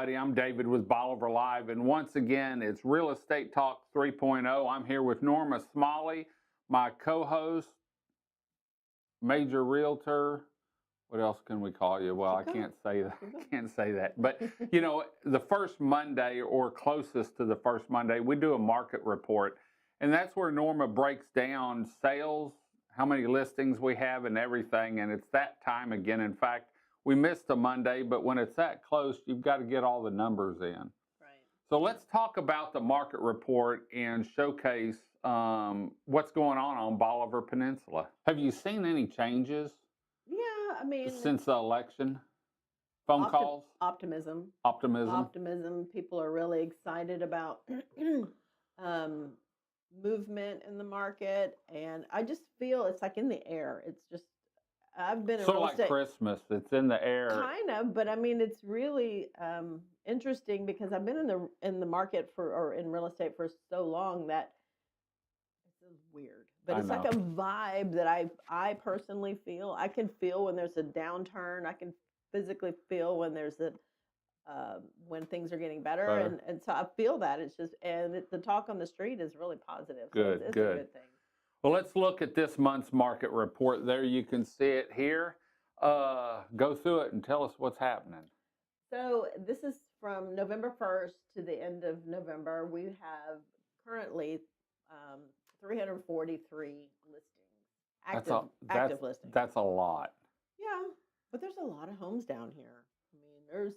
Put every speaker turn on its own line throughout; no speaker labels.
everybody. I'm David with Bolivar Live, and once again, it's Real Estate Talk 3.0. I'm here with Norma Smalley, my co-host, major realtor. What else can we call you? Well, I can't say that. I can't say that. But you know, the first Monday or closest to the first Monday, we do a market report, and that's where Norma breaks down sales, how many listings we have, and everything. And it's that time again. In fact, we missed a Monday, but when it's that close, you've got to get all the numbers in.
Right.
So let's talk about the market report and showcase what's going on Bolivar Peninsula. Have you seen any changes?
Yeah, I mean,
Since the election? Phone calls?
optimism.
Optimism?
Optimism. People are really excited about movement in the market, and I just feel it's like in the air. It's just I've been in
Sort of
real
like
estate,
Christmas. It's in the air.
kind of, but I mean, it's really interesting because I've been in the market or in real estate for so long that this is weird. But
I
it's like
know.
a vibe that I personally feel. I can feel when there's a downturn. I can physically feel when there's a when things are getting better,
Better.
and so I feel that it's just the talk on the street is really positive. So
Good,
it's a
good.
good thing.
Well, let's look at this month's market report. There you can see it here. Go through it and tell us what's happening.
So this is from November 1st to the end of November. We have currently 343 listings, active listings.
That's a lot.
Yeah, but there's a lot of homes down here. I mean,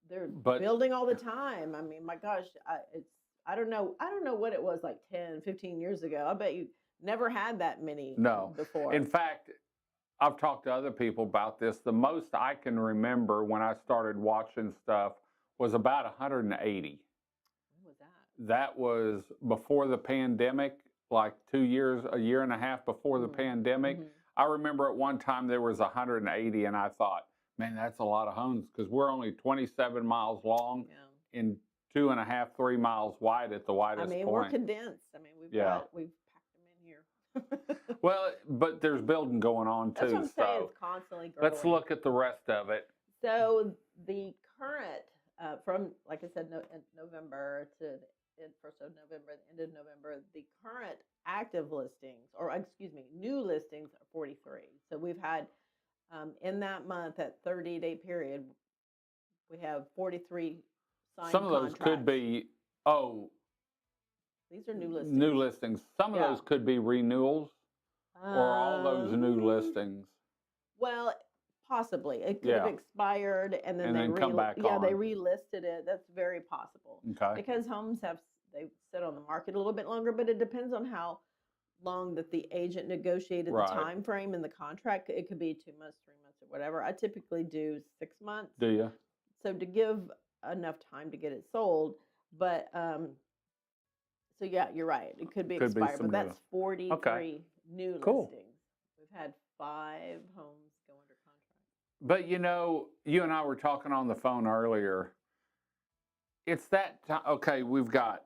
they're
But
building all the time. I mean, my gosh, I don't know what it was like 10, 15 years ago. I bet you never had that many
no.
before.
In fact, I've talked to other people about this. The most I can remember when I started watching stuff was about 180.
When was that?
That was before the pandemic, like 2 years, a year and a half before the pandemic.
Mhm.
I remember at one time there was 180, and I thought, man, that's a lot of homes because we're only 27 miles long and 2.5, 3 miles wide at the widest point.
We're condensed. I mean, we've packed them in here.
Well, but there's building going on too.
That's what I'm saying.
So
It's constantly growing.
let's look at the rest of it.
So the current, from, like I said, November to the first of November, the end of November, the current active listings, or excuse me, new listings are 43. So we've had, in that month, that 30-day period, we have 43 signed
Some of those could be,
these are new listings.
New listings. Some of those could be renewals, or all those new listings.
Well, possibly. It could have expired and then they
come back on.
they relisted it. That's very possible.
Okay.
Because homes they sit on the market a little bit longer, but it depends on how long that the agent negotiated the time frame in the contract. It could be 2 months, 3 months, or whatever. I typically do 6 months.
Do you?
So to give enough time to get it sold, but so yeah, you're right. It could be expired, but that's 43 new listings. We've had 5 homes go under contract.
But you know, you and I were talking on the phone earlier. It's that okay, we've got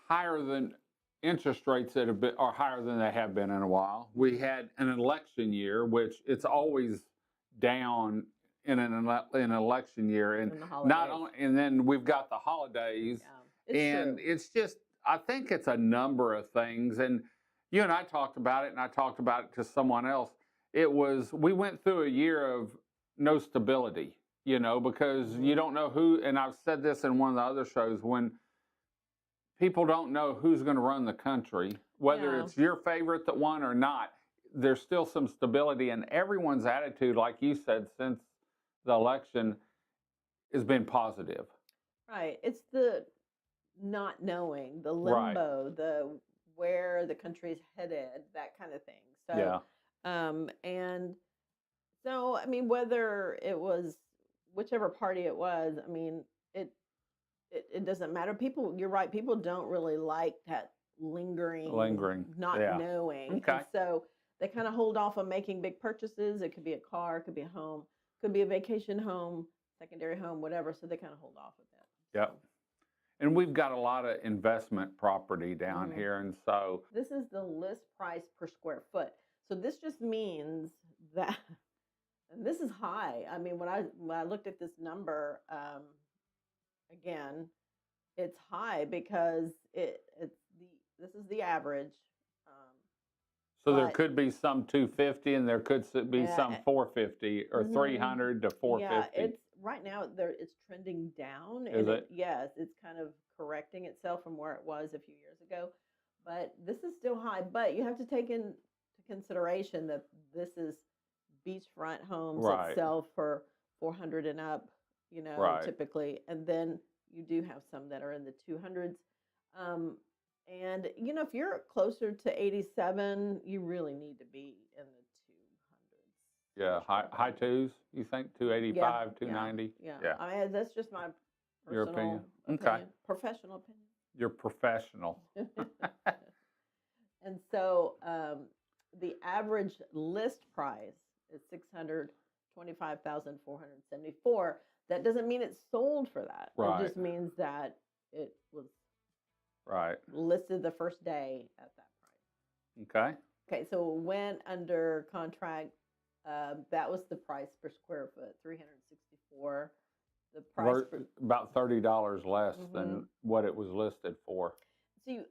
higher than interest rates that have been, are higher than they have been in a while. We had an election year, which it's always down in an election year, and not only, and then we've got the holidays, and it's just, I think it's a number of things. And you and I talked about it, and I talked about it to someone else. We went through a year of no stability, you know, because you don't know who, and I've said this in one of the other shows, when people don't know who's going to run the country, whether it's your favorite that won or not, there's still some stability, and everyone's attitude, like you said, since the election has been positive.
Right. It's the not knowing, the limbo, the where the country's headed, that kind of thing. So, and so, I mean, whether it was whichever party it was, I mean, it doesn't matter. People, you're right. People don't really like that lingering, not knowing.
Okay.
And so they kind of hold off on making big purchases. It could be a car, it could be a home, could be a vacation home, secondary home, whatever. So they kind of hold off with it.
Yep. And we've got a lot of investment property down here. And so
this is the list price per square foot. So this just means that and this is high. I mean, when I looked at this number, again, it's high because this is the average. Um,
So there
but
could be some 250 and there could be
yeah,
some 450 or
mhm.
300 to
Yeah,
450.
it's right now it's trending down,
Is
and
it?
yes, it's kind of correcting itself from where it was a few years ago. But this is still high. But you have to take into consideration that this is beachfront homes that
Right,
sell for 400 and up,
right.
typically, and then you do have some that are in the 200s. Um, and if you're closer to 87, you really need to be in the 200s
Yeah,
for sure.
high twos, you think?
Yeah,
285,
yeah,
290?
yeah.
Yeah,
I mean, that's just my
your opinion.
personal
Okay.
opinion, professional
You're professional.
opinion. And so the average list price is 625,474. That doesn't mean it's sold for that. It
Right,
just means that it was
right.
listed the first day at that price.
Okay.
Okay, so it went under contract. That was the price per square foot, 364. The price per.
About $30 less
Mhm.
than what it was listed for.
So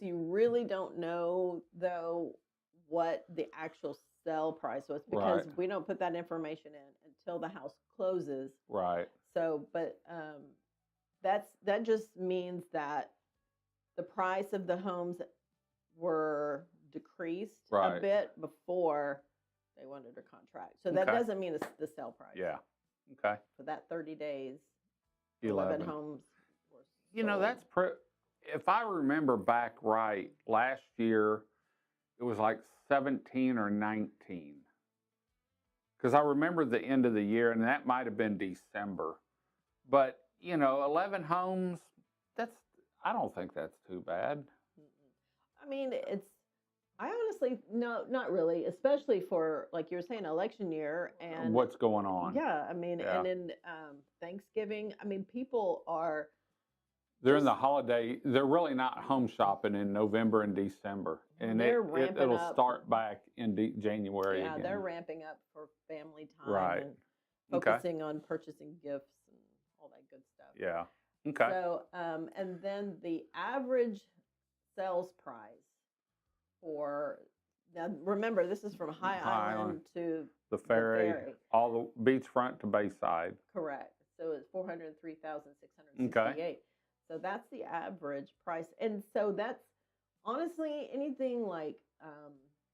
you really don't know though what the actual sell price was because
Right,
we don't put that information in until the house closes.
right,
So, but that just means that the price of the homes were decreased a
right.
bit before they went under contract. So that
Okay.
doesn't mean it's the sell price.
Yeah. Okay.
For that 30 days, 11
11.
homes were
You know,
sold.
if I remember back right, last year it was like 17 or 19. Because I remember the end of the year, and that might have been December. But, 11 homes, I don't think that's too bad.
I mean, I honestly, no, not really, especially for, like you were saying, election year. And
What's going on?
yeah, I mean,
Yeah.
and in Thanksgiving, I mean, people are
They're in the
just,
holiday. They're really not home shopping in November and December, and
they're ramping
it'll
up.
start back in January
Yeah, they're
again.
ramping up for family time
Right.
and
Okay.
focusing on purchasing gifts and all that good stuff.
Yeah. Okay.
So, and then the average sales price for, now remember, this is from High
High
Island to
The
the
ferry,
ferry.
all the beachfront to Bayside.
Correct. So it's 403,668. So that's the average price. And so that's honestly anything like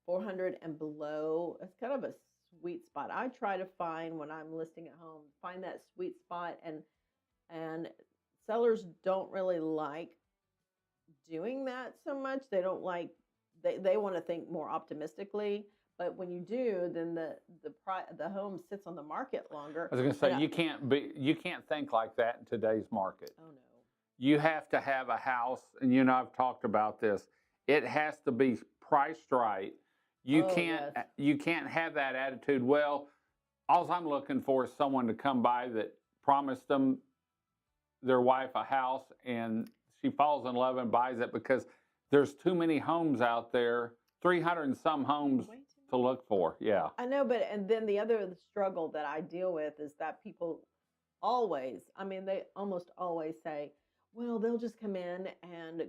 400 and below, it's kind of a sweet spot. I try to find when I'm listing at home, find that sweet spot, and sellers don't really like doing that so much. They don't like, they want to think more optimistically. But when you do, then the home sits on the market longer.
I was going to say you can't think like that in today's market.
Oh no.
You have to have a house, and I've talked about this. It has to be priced right. You can't have that attitude. Well, all I'm looking for is someone to come by that promised them their wife a house, and she falls in love and buys it because there's too many homes out there, 300 and some homes to look for. Yeah.
I know, and then the other struggle that I deal with is that people they almost always say, well, they'll just come in and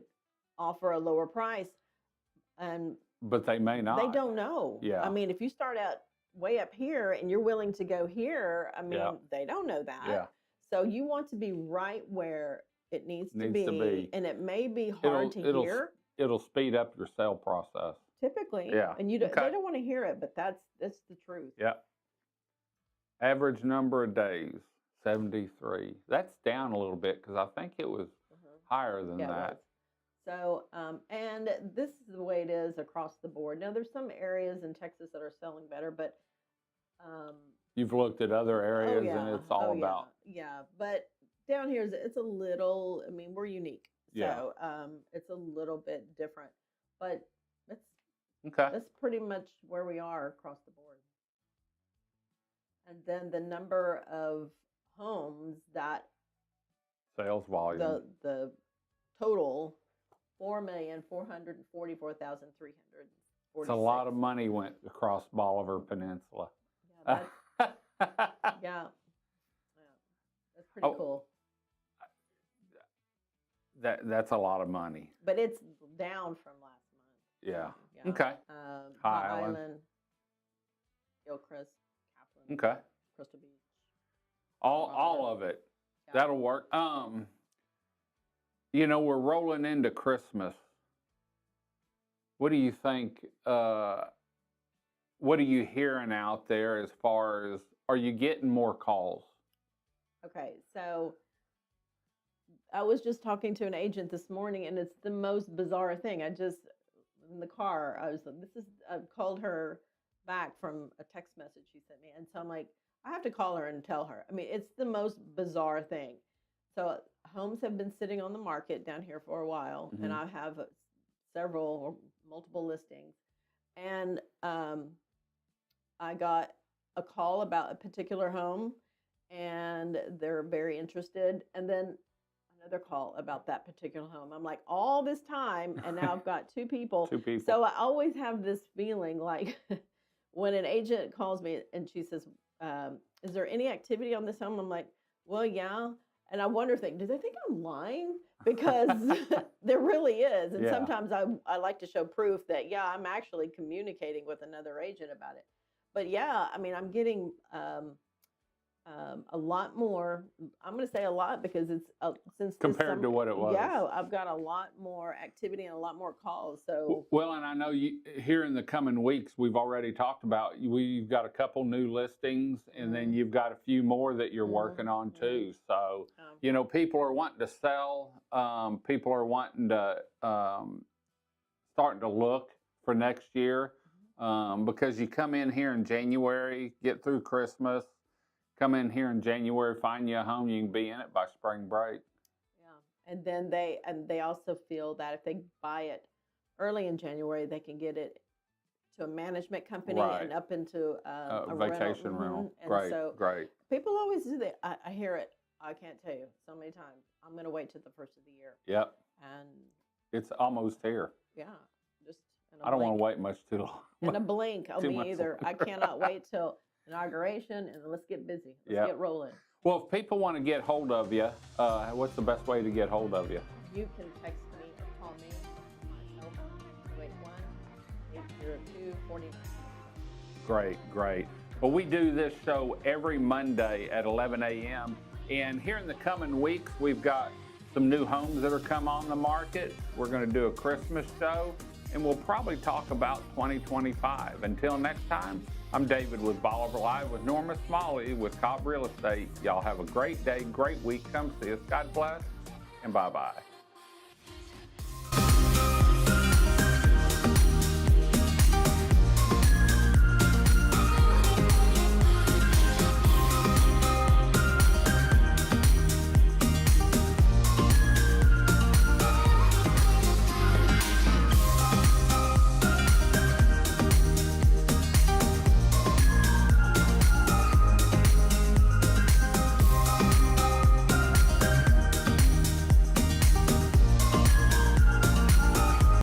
offer a lower price.
But they may not.
They don't know.
Yeah.
I mean, if you start out way up here and you're willing to go here, I mean, they don't know that.
Yeah.
So you want to be right where it needs to be. And it may be hard to hear.
It'll speed up your sale process.
Typically.
Yeah.
And they don't want to hear it, but that's the truth.
Yeah. Average number of days, 73. That's down a little bit because I think it was higher than that.
So, and this is the way it is across the board. Now, there's some areas in Texas that are selling better, but
you've looked at other areas and it's all about.
Yeah, but down here it's a little. I mean, we're unique, so it's a little bit different, but that's pretty much where we are across the board. And then the number of homes that
sales volume,
the total 4,444,300.
It's a lot of money went across Bolivar Peninsula.
Yeah, Yeah. That's pretty
Oh,
cool.
that's a lot of money.
But it's down from last month.
Yeah.
Yeah.
Okay.
Hot
High Island.
Island, Gilchrist, Kaplan,
Okay.
Crystal Beach.
All of it.
Yeah.
That'll work. We're rolling into Christmas. What do you think? What are you hearing out there as far as, are you getting more calls?
Okay, so I was just talking to an agent this morning, and it's the most bizarre thing. In the car, I called her back from a text message she sent me. And so I'm like, I have to call her and tell her. I mean, it's the most bizarre thing. So homes have been sitting on the market down here for a while, and I have several or multiple listings. And I got a call about a particular home, and they're very interested. And then another call about that particular home. I'm like, all this time, and now I've got two people.
Two people.
So I always have this feeling like when an agent calls me and she says, is there any activity on this home? I'm like, well, yeah. And I wonder, do they think I'm lying? Because there really is. And
Yeah.
sometimes I like to show proof that, yeah, I'm actually communicating with another agent about it. But yeah, I mean, I'm getting a lot more. I'm going to say a lot because it's since
compared to what it was.
Yeah, I've got a lot more activity and a lot more calls. So
well, and I know here in the coming weeks, we've already talked about, we've got a couple new listings, and then you've got a few more that you're working on too. So people are wanting to sell. People are wanting to starting to look for next year, because you come in here in January, get through Christmas. Come in here in January, find you a home, you can be in it by spring break.
Yeah, and then they also feel that if they buy it early in January, they can get it to a management company and up into a
vacation rental.
And
Great,
so
great.
People always do that. I hear it. I can't tell you so many times. I'm going to wait till the first of the year.
Yep.
And
it's almost here.
Yeah, just
I don't want to wait much too long.
In a blink. Oh, me either. I cannot wait till inauguration, and let's get busy. Let's get rolling.
Well, if people want to get hold of you, what's the best way to get hold of you?
You can text me or call me on my cell phone, 281-802-49.
Great, great. Well, we do this show every Monday at 11 a.m. And here in the coming weeks, we've got some new homes that are come on the market. We're going to do a Christmas show, and we'll probably talk about 2025. Until next time, I'm David with Bolivar Live with Norma Smalley with Cobb Real Estate. Y'all have a great day, great week. Come see us. God bless, and bye-bye.